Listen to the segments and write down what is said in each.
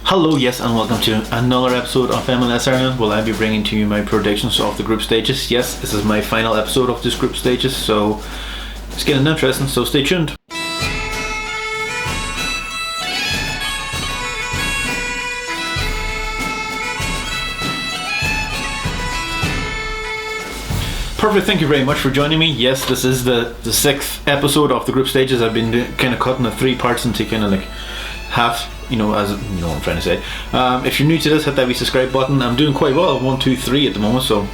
Hello, yes, and welcome to another episode of MLS Ireland. Will I be bringing to you my predictions of the group stages? Yes, this is my final episode of this group stages, so it's getting interesting, so stay tuned. Perfect, thank you very much for joining me. Yes, this is the sixth episode of the group stages. I've been kind of cutting the three parts into kind of like half, as you know what I'm trying to say. If you're new to this, hit that wee subscribe button. I'm doing quite well, 1, 2, 3 at the moment, so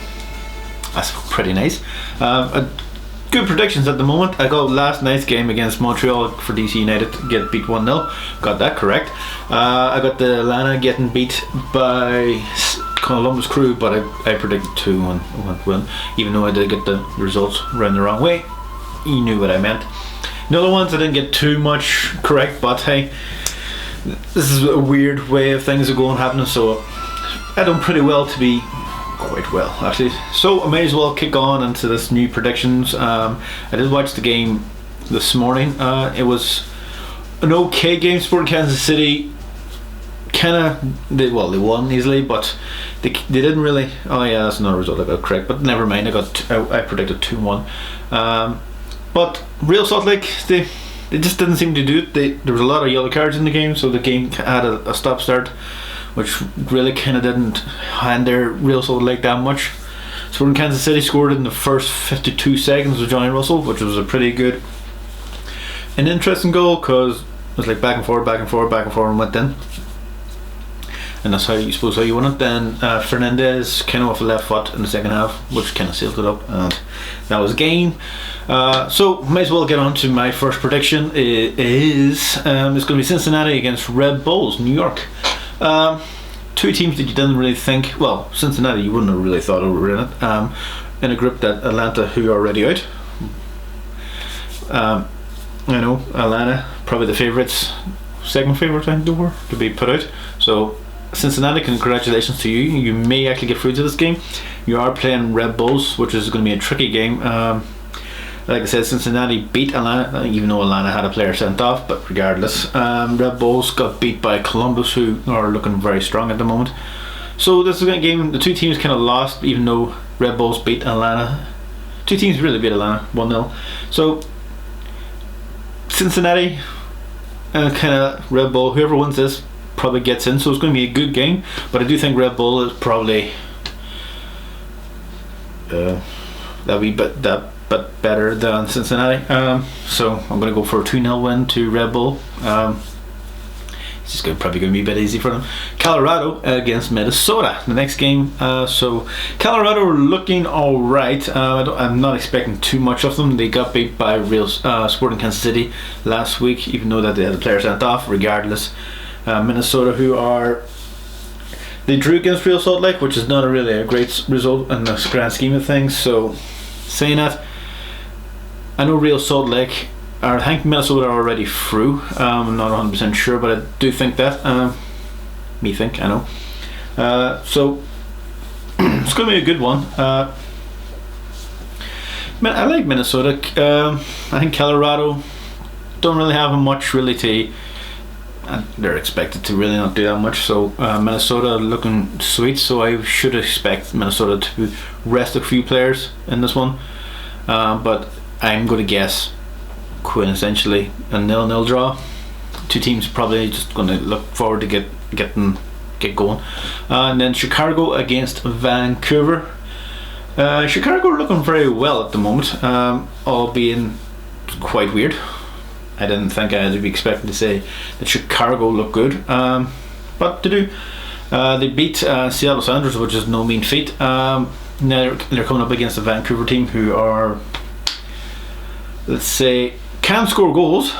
that's pretty nice. Good predictions at the moment. I got last night's game against Montreal for DC United to get beat 1-0. Got that correct. I got the Atlanta getting beat by Columbus Crew, but I predicted 2-1 win, even though I did get the results round the wrong way. You knew what I meant. The other ones I didn't get too much correct, but hey, this is a weird way of things are going happening, so I done pretty well to be quite well actually. So I may as well kick on into this new predictions. I did watch the game this morning. It was an okay game. Sporting Kansas City they won easily, but they didn't really. Oh yeah, that's another result I got correct, but never mind. I predicted 2-1. But Real Salt Lake, they just didn't seem to do it. There was a lot of yellow cards in the game, so the game had a stop start, which really kind of didn't hinder Real Salt Lake that much. Sporting Kansas City scored in the first 52 seconds with Johnny Russell, which was a pretty good and interesting goal, because it was like back and forth and went in. And that's how you won it. Then Fernandez kind of off the left foot in the second half, which kind of sealed it up, and that was a game. So might as well get on to my first prediction. It's going to be Cincinnati against Red Bulls, New York. Two teams that you didn't really think. Well, Cincinnati you wouldn't have really thought were in it. In a group that Atlanta, who are already out. I know Atlanta probably the favourites, second favourite I think they were to be put out. So Cincinnati, congratulations to you. You may actually get through to this game. You are playing Red Bulls, which is going to be a tricky game. Like I said, Cincinnati beat Atlanta, even though Atlanta had a player sent off, but regardless, Red Bulls got beat by Columbus, who are looking very strong at the moment. So this is a game. The two teams kind of lost, even though Red Bulls beat Atlanta. Two teams really beat Atlanta 1-0. So Cincinnati and kind of Red Bull, whoever wins this probably gets in, so it's going to be a good game. But I do think Red Bull is probably that wee bit better than Cincinnati. So I'm going to go for a 2-0 win to Red Bull. It's just probably going to be a bit easy for them. Colorado against Minnesota, the next game. So Colorado are looking alright. I'm not expecting too much of them. They got beat by Real Sporting Kansas City last week, even though that they had a player sent off. Regardless, Minnesota, they drew against Real Salt Lake, which is not really a great result in the grand scheme of things. So saying that, I know Real Salt Lake, or I think Minnesota are already through. I'm not 100% sure, but I do think that. I know. So it's going to be a good one. I like Minnesota. I think Colorado don't really have much really to. They're expected to really not do that much. So Minnesota looking sweet. So I should expect Minnesota to rest a few players in this one. But I'm going to guess quintessentially a 0-0 draw. Two teams probably just going to look forward to get going. And then Chicago against Vancouver. Chicago are looking very well at the moment, all being quite weird. I didn't think I'd be expecting to say that Chicago look good, but they do. They beat Seattle Sounders, which is no mean feat. Now they're coming up against the Vancouver team, who are, let's say, can score goals,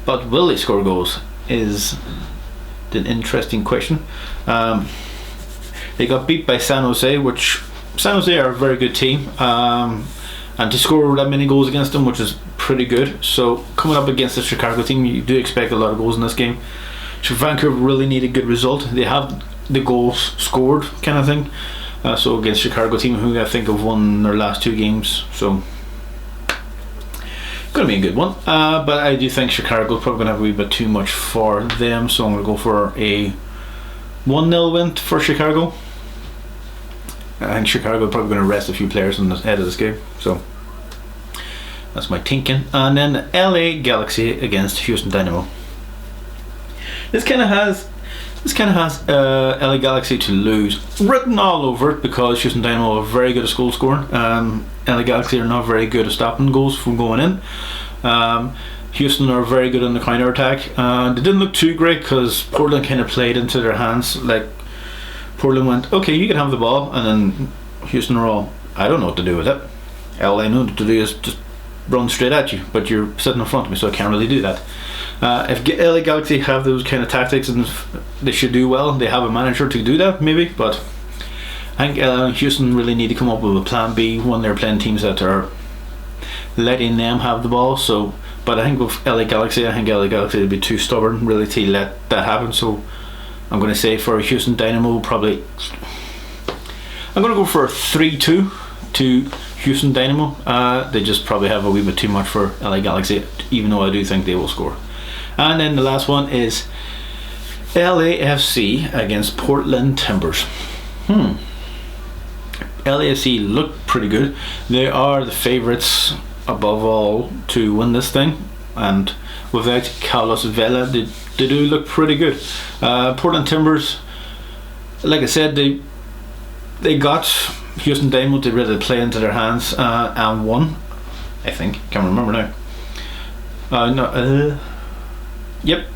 but will they score goals is an interesting question. They got beat by San Jose, which San Jose are a very good team, and to score that many goals against them, which is pretty good. So coming up against the Chicago team, you do expect a lot of goals in this game. So Vancouver really need a good result. They have the goals scored kind of thing. So against Chicago team, who I think have won their last two games. So got going to be a good one. But I do think Chicago's probably going to have a wee bit too much for them, so I'm going to go for a 1-0 win for Chicago. I think Chicago are probably going to rest a few players in the head of this game, so that's my thinking. And then the LA Galaxy against Houston Dynamo. This kind of has LA Galaxy to lose written all over it, because Houston Dynamo are very good at goal scoring. LA Galaxy are not very good at stopping goals from going in. Houston are very good on the counter attack. They didn't look too great because Portland kind of played into their hands. Like, Portland went, okay, you can have the ball, and then Houston are all, I don't know what to do with it. All I know what to do is just run straight at you, but you're sitting in front of me, so I can't really do that. If LA Galaxy have those kind of tactics, and they should do well, they have a manager to do that maybe, but I think Houston really need to come up with a plan B when they're playing teams that are letting them have the ball. So, but I think with LA Galaxy would be too stubborn really to let that happen, so I'm going to say for Houston Dynamo, probably I'm going to go for a 3-2 to Houston Dynamo. They just probably have a wee bit too much for LA Galaxy, even though I do think they will score. And then the last one is LAFC against Portland Timbers. LAFC look pretty good. They are the favourites above all to win this thing, and without Carlos Vela, they do look pretty good. Portland Timbers, like I said, they got Houston Dynamo to really play into their hands and won. I think, can't remember now. Yep,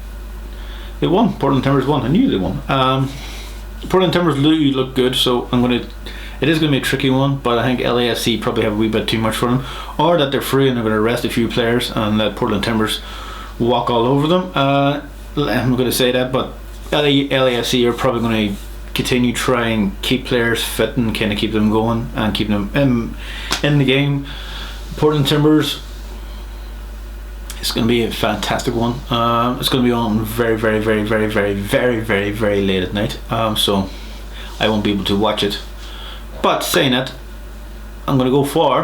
they won. Portland Timbers won. I knew they won. Portland Timbers look good, so it is going to be a tricky one, but I think LAFC probably have a wee bit too much for them, or that they're free and they're going to rest a few players and let Portland Timbers walk all over them. I'm going to say that, but LAFC are probably going to continue trying keep players fit and kind of keep them going and keep them in the game. Portland Timbers, it's going to be a fantastic one. It's going to be on very late at night, so I won't be able to watch it. But saying that, I'm going to go for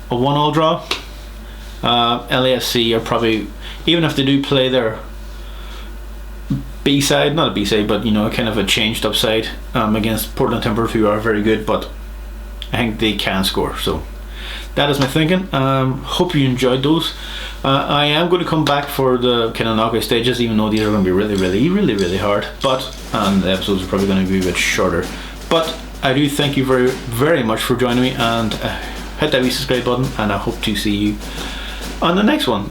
a 1-1 draw. LAFC are probably, even if they do play their B-side, not a B-side, but kind of a changed up side against Portland Timbers, who are very good, but I think they can score. So that is my thinking. Hope you enjoyed those. I am going to come back for the kind of knockout stages, even though these are going to be really hard, but the episodes are probably going to be a bit shorter. But I do thank you very much for joining me, and hit that wee subscribe button, and I hope to see you on the next one.